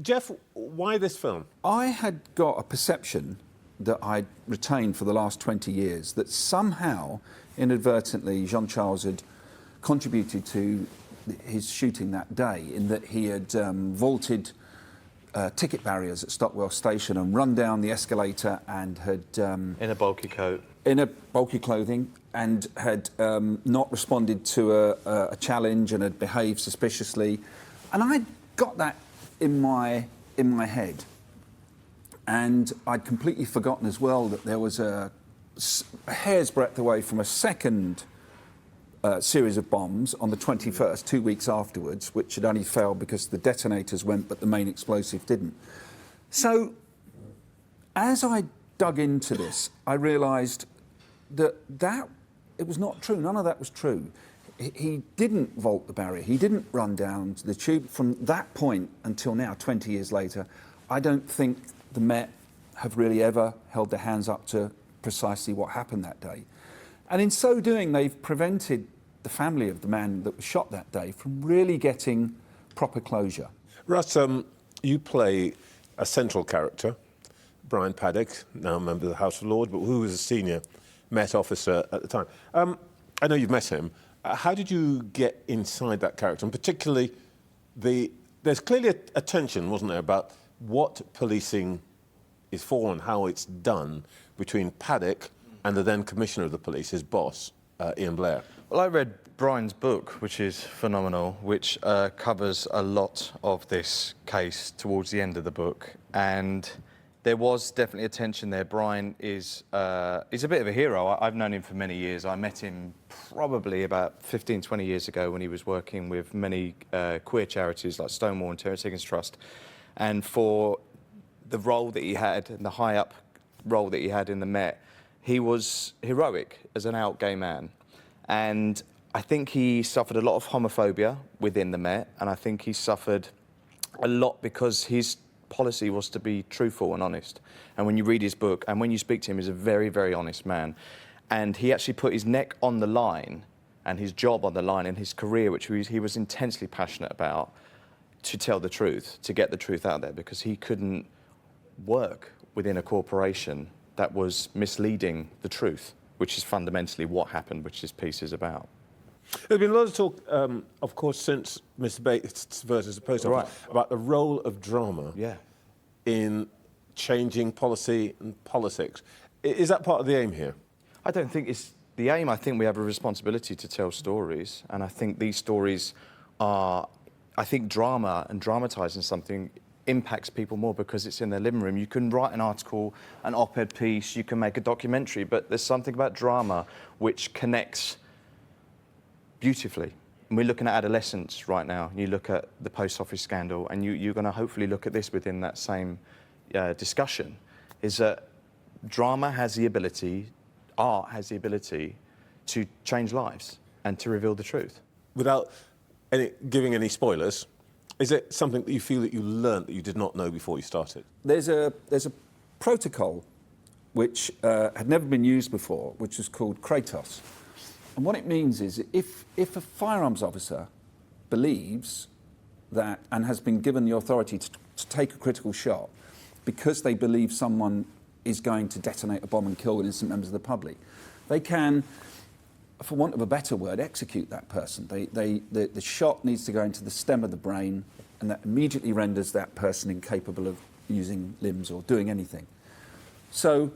Jeff, why this film? I had got a perception that I'd retained for the last 20 years that somehow, inadvertently, Jean Charles had contributed to his shooting that day, in that he had vaulted ticket barriers at Stockwell Station and run down the escalator and had... in a bulky coat. In a bulky clothing, and had not responded to a challenge and had behaved suspiciously. And I'd got that in my head. And I'd completely forgotten as well that there was a hair's breadth away from a second series of bombs on the 21st, 2 weeks afterwards, which had only failed because the detonators went but the main explosive didn't. So as I dug into this, I realised that it was not true. None of that was true. He didn't vault the barrier. He didn't run down to the tube. From that point until now, 20 years later, I don't think the Met have really ever held their hands up to precisely what happened that day. And in so doing, they've prevented the family of the man that was shot that day from really getting proper closure. Russ, you play a central character, Brian Paddock, now a member of the House of Lords, but who was a senior Met officer at the time. I know you've met him. How did you get inside that character? And particularly, there's clearly a tension, wasn't there, about what policing is for and how it's done between Paddock and the then Commissioner of the Police, his boss, Ian Blair. Well, I read Brian's book, which is phenomenal, which covers a lot of this case towards the end of the book. And there was definitely a tension there. Brian is a bit of a hero. I've known him for many years. I met him probably about 15, 20 years ago when he was working with many queer charities like Stonewall and Terence Higgins Trust. And for the role that he had, and the high-up role that he had in the Met, he was heroic as an out gay man. And I think he suffered a lot of homophobia within the Met, and I think he suffered a lot because his policy was to be truthful and honest. And when you read his book, and when you speak to him, he's a very, very honest man. And he actually put his neck on the line, and his job on the line, and his career, which he was intensely passionate about, to tell the truth, to get the truth out there, because he couldn't work within a corporation that was misleading the truth, which is fundamentally what happened, which this piece is about. There's been a lot of talk, of course, since Mr. Bates versus the Post Office, about the role of drama in changing policy and politics. Is that part of the aim here? I don't think it's the aim. I think we have a responsibility to tell stories, and I think these stories are... I think drama and dramatising something impacts people more because it's in their living room. You can write an article, an op-ed piece, you can make a documentary, but there's something about drama which connects beautifully. And we're looking at adolescence right now. You look at the post office scandal, and you're going to hopefully look at this within that same discussion, is that drama has the ability, art has the ability to change lives and to reveal the truth. Without giving any spoilers, is it something that you feel that you learnt that you did not know before you started? There's a protocol which had never been used before, which is called Kratos. And what it means is if a firearms officer believes that, and has been given the authority to take a critical shot because they believe someone is going to detonate a bomb and kill innocent members of the public, they can, for want of a better word, execute that person. The shot needs to go into the stem of the brain, and that immediately renders that person incapable of using limbs or doing anything. So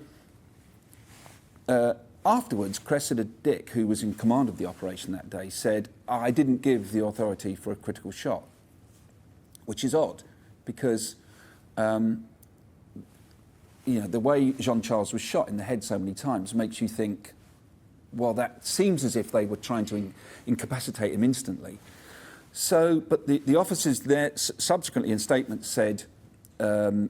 afterwards, Cressida Dick, who was in command of the operation that day, said, I didn't give the authority for a critical shot, which is odd, because the way Jean Charles was shot in the head so many times makes you think, well, that seems as if they were trying to incapacitate him instantly. So, but the officers there subsequently in statements said,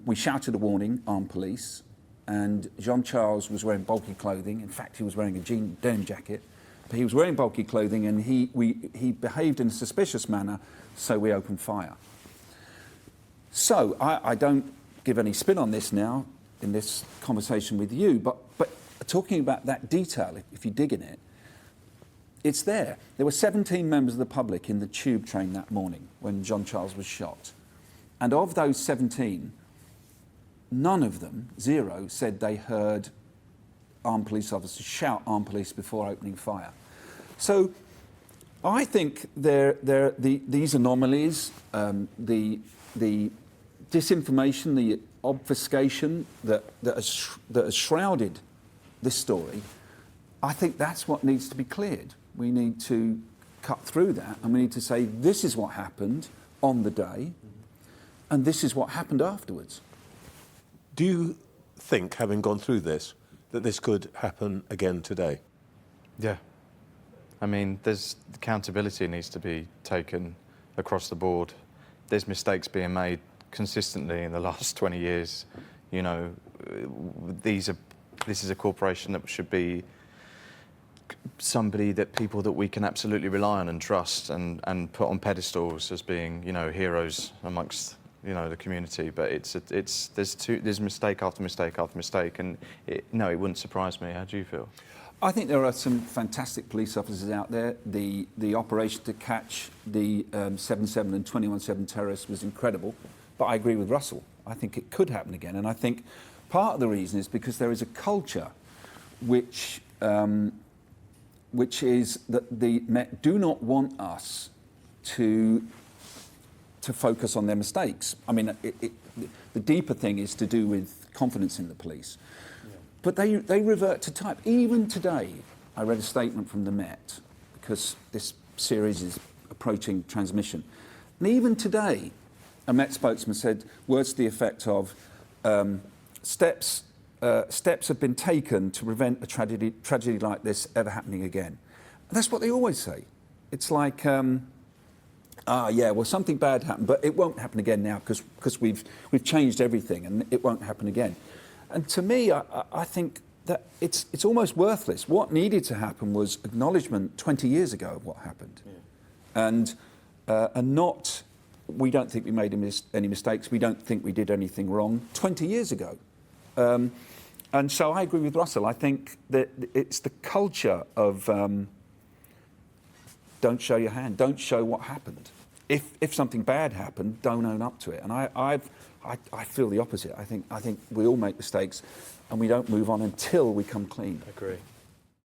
we shouted a warning, armed police, and Jean Charles was wearing bulky clothing. In fact, he was wearing a denim jacket. But he was wearing bulky clothing, and he behaved in a suspicious manner, so we opened fire. So I don't give any spin on this now in this conversation with you, but talking about that detail, if you dig in it, it's there. There were 17 members of the public in the tube train that morning when Jean Charles was shot. And of those 17, none of them, 0, said they heard armed police officers shout "armed police" before opening fire. So I think these anomalies, the disinformation, the obfuscation that has shrouded this story, I think that's what needs to be cleared. We need to cut through that, and we need to say this is what happened on the day, and this is what happened afterwards. Do you think, having gone through this, that this could happen again today? Yeah. I mean, there's accountability needs to be taken across the board. There's mistakes being made consistently in the last 20 years. You know, this is a corporation that should be somebody that people that we can absolutely rely on and trust and put on pedestals as being, you know, heroes amongst, you know, the community. But there's mistake after mistake after mistake, and it wouldn't surprise me. How do you feel? I think there are some fantastic police officers out there. The operation to catch the 7/7 and 21/7 terrorists was incredible, but I agree with Russell. I think it could happen again, and I think part of the reason is because there is a culture which is that the Met do not want us to focus on their mistakes. I mean, the deeper thing is to do with confidence in the police. But they revert to type. Even today, I read a statement from the Met, because this series is approaching transmission. And even today, a Met spokesman said words to the effect of, steps have been taken to prevent a tragedy like this ever happening again. And that's what they always say. It's like, something bad happened, but it won't happen again now because we've changed everything and it won't happen again. And to me, I think that it's almost worthless. What needed to happen was acknowledgement 20 years ago of what happened. Yeah. And not, we don't think we made any mistakes, we don't think we did anything wrong 20 years ago. And so I agree with Russell. I think that it's the culture of don't show your hand, don't show what happened. If something bad happened, don't own up to it. And I feel the opposite. I think we all make mistakes, and we don't move on until we come clean. I agree.